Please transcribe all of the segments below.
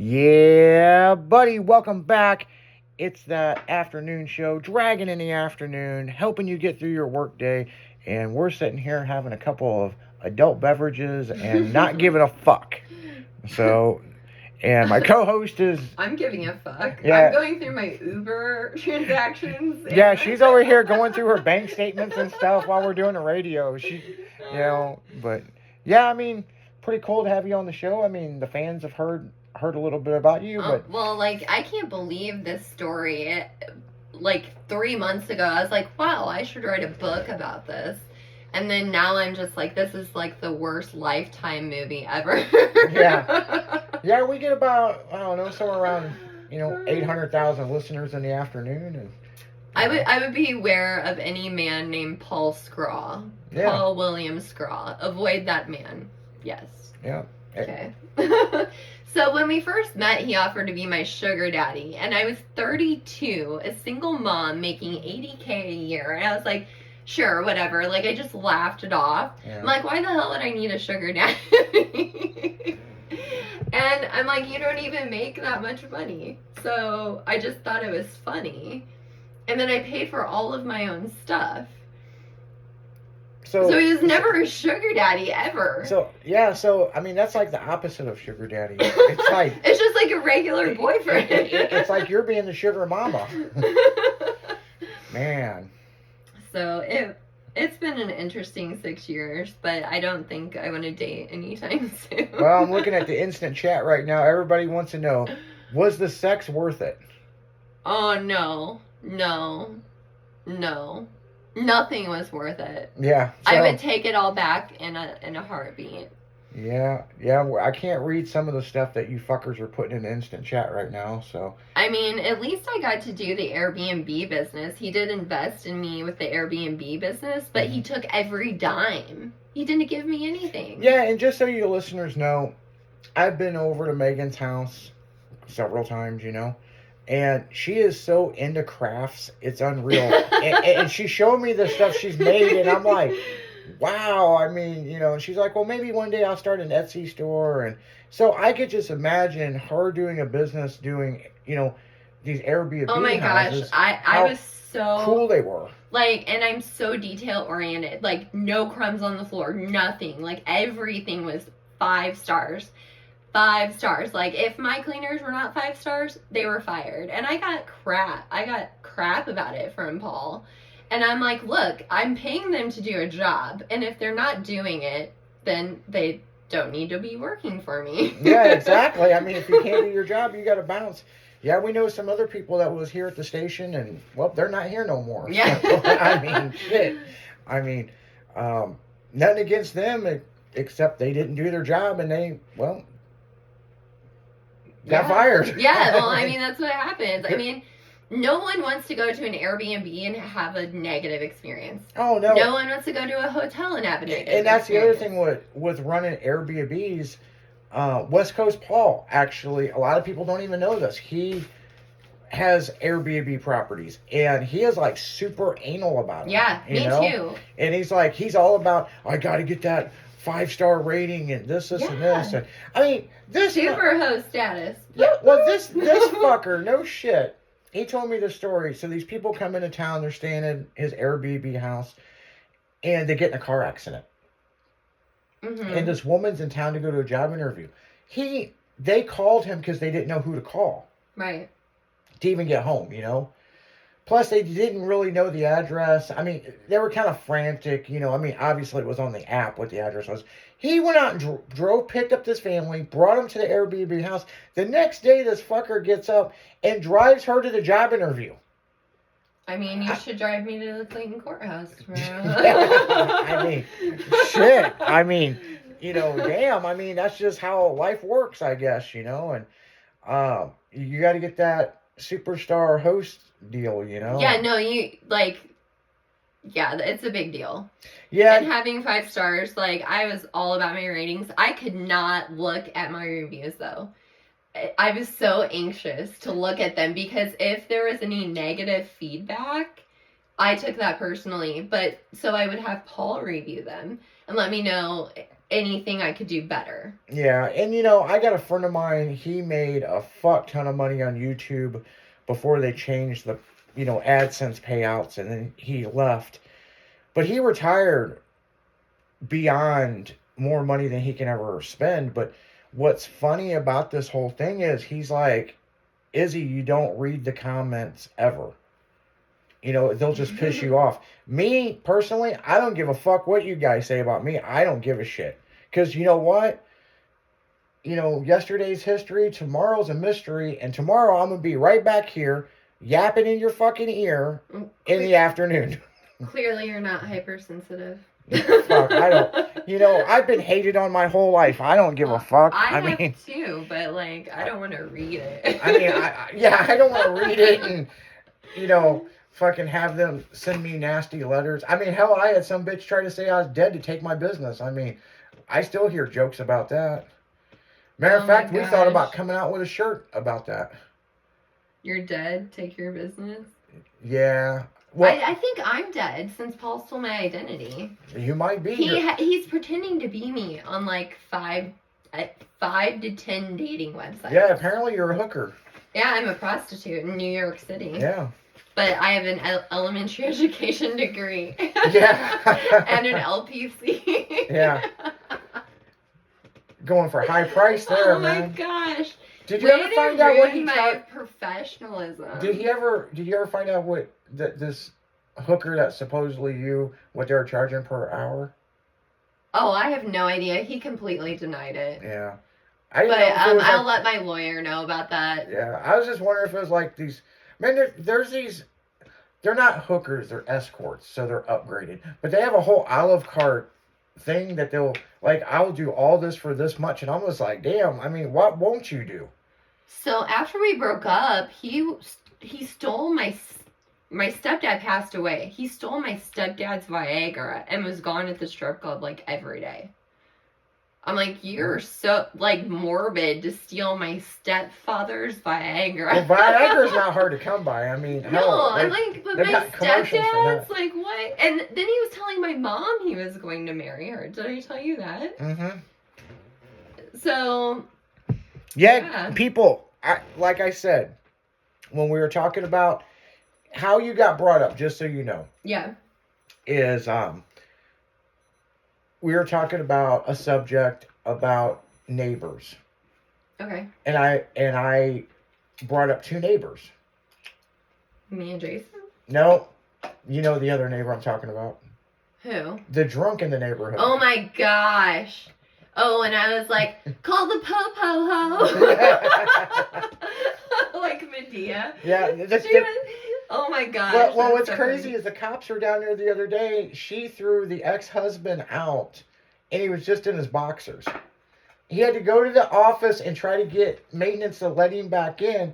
Yeah, buddy, welcome back. It's the afternoon show, Dragon in the Afternoon, helping you get through your workday. And we're sitting here having a couple of adult beverages and not giving a fuck. So, and my co-host is... I'm giving a fuck. Yeah. I'm going through my Uber transactions. Yeah, she's over here going through her bank statements and stuff while we're doing the radio. But yeah, I mean, pretty cool to have you on the show. I mean, the fans have heard a little bit about you, but... Well, I can't believe this story. 3 months ago, I was like, wow, I should write a book about this. And then now I'm just like, this is the worst Lifetime movie ever. Yeah. Yeah, we get about, I don't know, somewhere around, 800,000 listeners in the afternoon. And I would be aware of any man named Paul Scraw. Yeah. Paul William Scraw. Avoid that man. Yes. Yeah. Okay. So when we first met, he offered to be my sugar daddy, and I was 32, a single mom making $80K a year, and I was like, sure, whatever. I just laughed it off. Yeah. I'm like, why the hell would I need a sugar daddy? And I'm like, you don't even make that much money. So I just thought it was funny. And then I paid for all of my own stuff. So he was never a sugar daddy ever. So I mean, that's like the opposite of sugar daddy. It's like it's just like a regular boyfriend. It's like you're being the sugar mama. Man. So it's been an interesting 6 years, but I don't think I want to date anytime soon. Well, I'm looking at the instant chat right now. Everybody wants to know, was the sex worth it? Oh, no. Nothing was worth it. Yeah. I would take it all back in a heartbeat. Yeah. I can't read some of the stuff that you fuckers are putting in the instant chat right now, so. I mean, at least I got to do the Airbnb business. He did invest in me with the Airbnb business, but he took every dime. He didn't give me anything. Yeah, and just so you listeners know, I've been over to Megan's house several times, and she is so into crafts, it's unreal. and she showed me the stuff she's made, and I'm like, wow. I mean, and she's like, well, maybe one day I'll start an Etsy store. And so I could just imagine her doing a business doing, these Airbnb Oh my houses, gosh, I was so cool they were. And I'm so detail oriented. No crumbs on the floor, nothing. Everything was 5 stars. 5 stars. If my cleaners were not 5 stars, they were fired. And I got crap about it from Paul. And I'm like, look, I'm paying them to do a job. And if they're not doing it, then they don't need to be working for me. Yeah, exactly. I mean, if you can't do your job, you got to bounce. Yeah, we know some other people that was here at the station, and, well, they're not here no more. Yeah. I mean, shit. I mean, nothing against them, except they didn't do their job, and they, well, got fired. Yeah, well, I mean, that's what happens. I mean, no one wants to go to an Airbnb and have a negative experience. Oh, no. No one wants to go to a hotel and have a negative And that's experience. the other thing with running Airbnbs. West Coast Paul, actually, a lot of people don't even know this. He has Airbnb properties, and he is super anal about it. Yeah, me too. And he's all about, I got to get that 5-star rating and this and this. And I mean, this super host status. Yeah, well, this fucker, no shit. He told me the story. So these people come into town, they're staying in his Airbnb house, and they get in a car accident. Mm-hmm. And this woman's in town to go to a job interview. They called him because they didn't know who to call. Right. To even get home, Plus, they didn't really know the address. I mean, they were kind of frantic, I mean, obviously it was on the app what the address was. He went out and drove, picked up this family, brought them to the Airbnb house. The next day, this fucker gets up and drives her to the job interview. I mean, you should drive me to the Clayton Courthouse tomorrow. I mean, shit. I mean, damn. I mean, that's just how life works, I guess, and you got to get that superstar host deal, Yeah, no, yeah, it's a big deal. Yeah. And having 5 stars, I was all about my ratings. I could not look at my reviews, though. I was so anxious to look at them because if there was any negative feedback, I took that personally. But so I would have Paul review them and let me know anything I could do better. Yeah, and I got a friend of mine, he made a fuck ton of money on YouTube before they changed the, AdSense payouts, and then he left. But he retired beyond more money than he can ever spend. But what's funny about this whole thing is he's like, Izzy, you don't read the comments ever. They'll just piss you off. Me, personally, I don't give a fuck what you guys say about me. I don't give a shit. Because you know what? Yesterday's history, tomorrow's a mystery, and tomorrow I'm going to be right back here yapping in your fucking ear in the afternoon. Clearly you're not hypersensitive. Fuck, I don't. I've been hated on my whole life. I don't give a fuck. I have too, but like, I don't want to read it. I don't want to read it and, fucking have them send me nasty letters. Hell, I had some bitch try to say I was dead to take my business. I still hear jokes about that. Matter of fact, we thought about coming out with a shirt about that. You're dead, take your business? Yeah. Well, I think I'm dead since Paul stole my identity. You might be. He's pretending to be me on like 5 to 10 dating websites. Yeah, apparently you're a hooker. Yeah, I'm a prostitute in New York City. Yeah. But I have an elementary education degree. Yeah. And an LPC. Yeah. Going for high price there, man. Oh my gosh. Did you ever find out what he my professionalism? Did you ever find out what this hooker that supposedly what they're charging per hour? Oh, I have no idea. He completely denied it. Yeah. I'll let my lawyer know about that. Yeah, I was just wondering if it was like these. Man, there's these. They're not hookers. They're escorts, so they're upgraded. But they have a whole Olive Cart thing that they'll like. I'll do all this for this much, and I'm just like, damn. What won't you do? So after we broke up, he stole my stepdad passed away. He stole my stepdad's Viagra and was gone at the strip club like every day. I'm like, you're so like morbid to steal my stepfather's Viagra. Well, Viagra's not hard to come by. I'm like, but my stepdad's like, what? And then he was telling my mom he was going to marry her. Did I tell you that? Mm-hmm. So. Yeah, people, like I said, when we were talking about how you got brought up, just so you know. Yeah. Is, we were talking about a subject about neighbors. Okay. And I brought up 2 neighbors. Me and Jason? No, the other neighbor I'm talking about. Who? The drunk in the neighborhood. Oh my gosh. Oh, and I was like, call the po-po-ho. Like Medea. Yeah. Oh my gosh. Well, what's so crazy is the cops were down there the other day. She threw the ex-husband out, and he was just in his boxers. He had to go to the office and try to get maintenance to let him back in.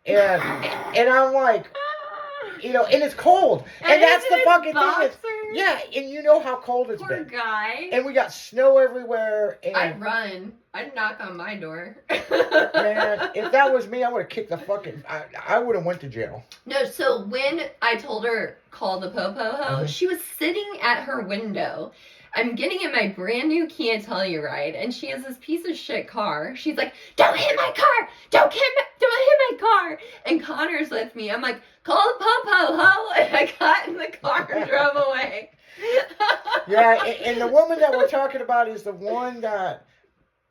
And I'm like, and it's cold. And that's the fucking thing. Yeah, and you know how cold it's been. Poor guy. And we got snow everywhere. And I'd run. I'd knock on my door. Man, if that was me, I would have kicked the fucking... I would have went to jail. No, so when I told her, call the po-po-ho, she was sitting at her window. I'm getting in my brand new Kia Telluride, and she has this piece of shit car. She's like, don't hit my car! Don't hit my car! And Connor's with me. I'm like, call the po-po-ho! And I got in the car and drove away. Yeah, and the woman that we're talking about is the one that,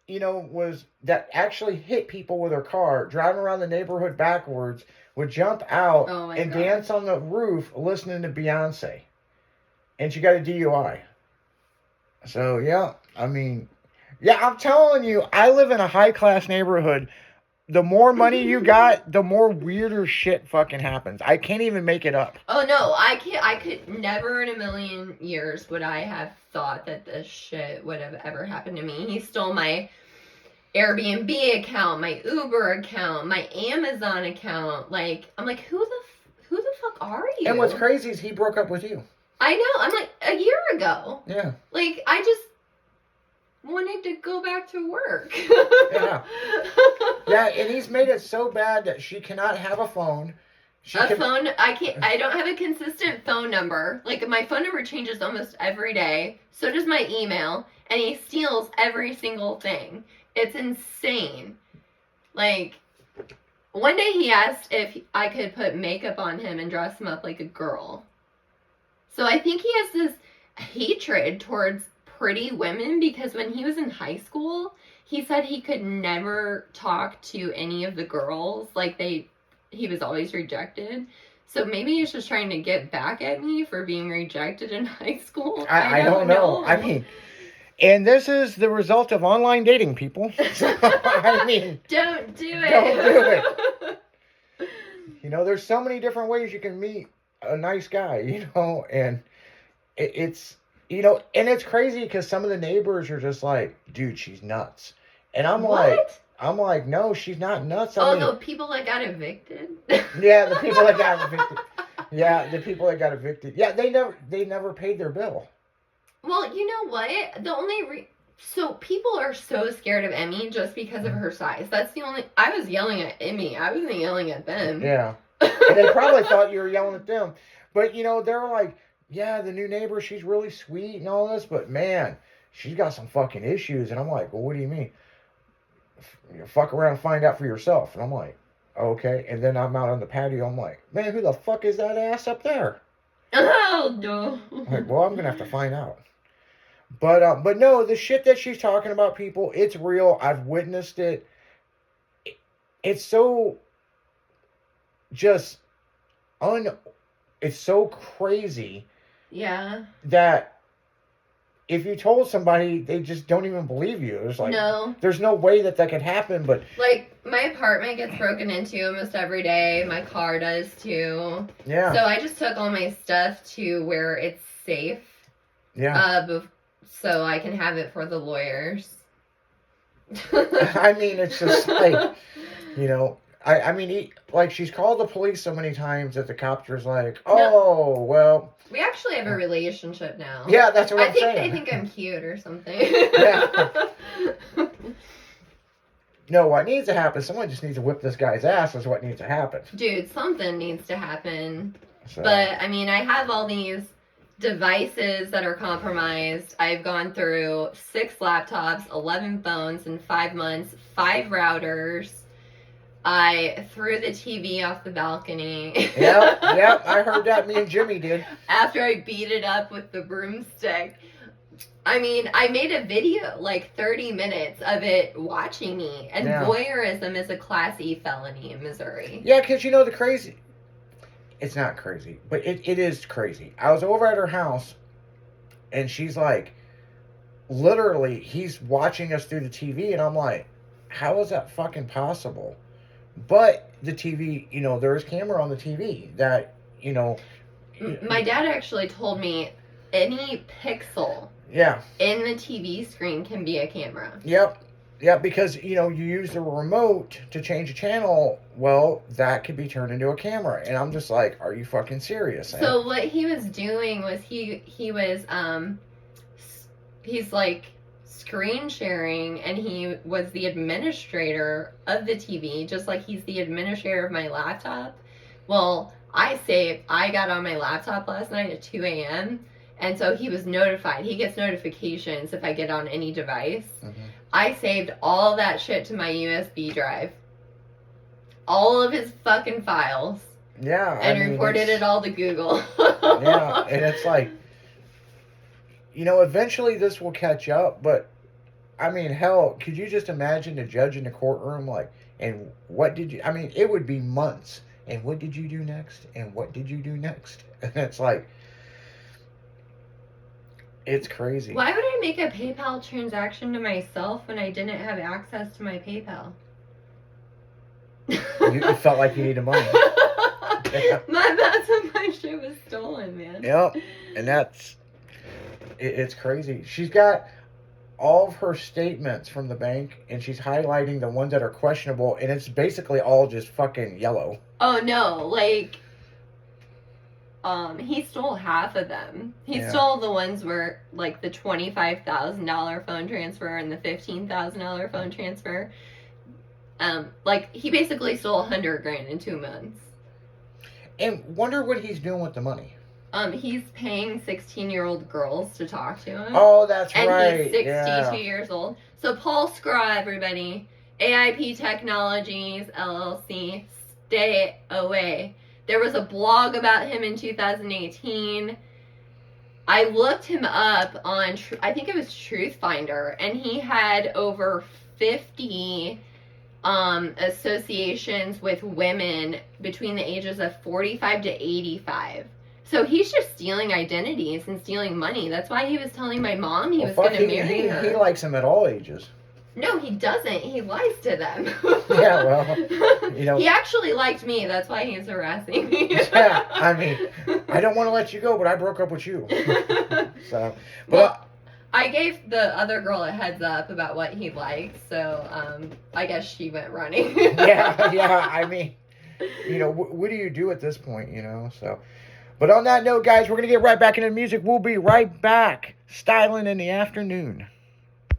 that actually hit people with her car, driving around the neighborhood backwards, would jump out and dance on the roof listening to Beyonce. And she got a DUI. So, yeah, I'm telling you, I live in a high-class neighborhood. The more money you got, the more weirder shit fucking happens. I can't even make it up. Oh, no, I could never in a million years would I have thought that this shit would have ever happened to me. He stole my Airbnb account, my Uber account, my Amazon account. Like, I'm like, who the fuck are you? And what's crazy is he broke up with you. I know. I'm like, a year ago. Yeah. Like, I just wanted to go back to work. Yeah. Yeah, and he's made it so bad that she cannot have a phone. phone. I don't have a consistent phone number. Like, my phone number changes almost every day. So does my email. And he steals every single thing. It's insane. Like, one day he asked if I could put makeup on him and dress him up like a girl. So I think he has this hatred towards pretty women because when he was in high school, he said he could never talk to any of the girls. Like, he was always rejected. So maybe he's just trying to get back at me for being rejected in high school. I don't know. I mean, and this is the result of online dating, people. So, I mean, don't do it. Don't do it. You know, there's so many different ways you can meet a nice guy, you know, and it's, you know, and it's crazy because some of the neighbors are just like, dude, she's nuts. And I'm like, no, she's not nuts. I mean, the people that got evicted? Yeah, the people that got evicted. Yeah, the people that got evicted. Yeah, they never paid their bill. Well, you know what? The only so people are so scared of Emmy just because of her size. That's the only. I was yelling at Emmy. I wasn't yelling at them. Yeah, and they probably thought you were yelling at them. But you know, they're like, yeah, the new neighbor, she's really sweet and all this, but man, she's got some fucking issues. And I'm like, well, what do you mean? You fuck around and find out for yourself. And I'm like, okay. And then I'm out on the patio. I'm like, man, who the fuck is that ass up there? Oh no. I'm like, well, I'm gonna have to find out. But no, the shit that she's talking about, people, it's real. I've witnessed it. It's so just it's so crazy. Yeah. That if you told somebody, they just don't even believe you. It's like, no. There's no way that could happen, but like, my apartment gets broken into almost every day. My car does too. Yeah. So I just took all my stuff to where it's safe. Yeah. So I can have it for the lawyers. I mean, it's just like, you know, I mean, like, she's called the police so many times that the cops are like, oh, well. We actually have a relationship now. Yeah, that's what I'm saying. They think I'm cute or something. Yeah. No, what needs to happen, someone just needs to whip this guy's ass is what needs to happen. Dude, something needs to happen. So. But, I mean, I have all these devices that are compromised. I've gone through 6 laptops, 11 phones in 5 months, 5 routers. I threw the TV off the balcony. Yep, I heard that. Me and Jimmy did. After I beat it up with the broomstick. I mean, I made a video, like 30 minutes of it watching me. And voyeurism is a Class E felony in Missouri. Yeah, because you know the crazy... It's not crazy, but it is crazy. I was over at her house, and she's like, literally, he's watching us through the TV, and I'm like, how is that fucking possible? But the TV, you know, there's camera on the TV that, you know... My dad actually told me any pixel in the TV screen can be a camera. Yep. Yeah, because, you know, you use the remote to change a channel, well, that could be turned into a camera. And I'm just like, are you fucking serious? So what he was doing was he's like screen sharing, and he was the administrator of the TV, just like he's the administrator of my laptop. Well, I got on my laptop last night at 2 a.m., and so he was notified. He gets notifications if I get on any device. Mm-hmm. I saved all that shit to my USB drive. All of his fucking files. Yeah. And reported it all to Google. Yeah, and it's like, you know, eventually this will catch up, but, I mean, hell, could you just imagine the judge in the courtroom, like, and what did you, I mean, it would be months. And what did you do next? And what did you do next? And it's like, it's crazy. Why would I make a PayPal transaction to myself when I didn't have access to my PayPal? You felt like you needed money. Yeah. That's when my shit was stolen, man. Yep. And it's crazy. She's got all of her statements from the bank, and she's highlighting the ones that are questionable, and it's basically all just fucking yellow. Oh, no. Like... he stole half of them. He stole the ones where, like, the $25,000 phone transfer and the $15,000 phone transfer. Like, he basically stole $100,000 in 2 months. And wonder what he's doing with the money. He's paying 16-year-old girls to talk to him. Oh, that's and right. he's 62 yeah. years old. So Paul Scraw, everybody, AIP Technologies LLC, stay away. There was a blog about him in 2018. I looked him up on, I think it was Truth Finder, and he had over 50 associations with women between the ages of 45 to 85. So he's just stealing identities and stealing money. That's why he was telling my mom he was going to marry her. He likes them at all ages. No, he doesn't. He lies to them. Yeah, well, He actually liked me. That's why he's harassing me. Yeah, I mean, I don't want to let you go, but I broke up with you. So, but well, I gave the other girl a heads up about what he liked, so I guess she went running. yeah, I mean, what do you do at this point, so. But on that note, guys, we're going to get right back into the music. We'll be right back. Styling in the afternoon.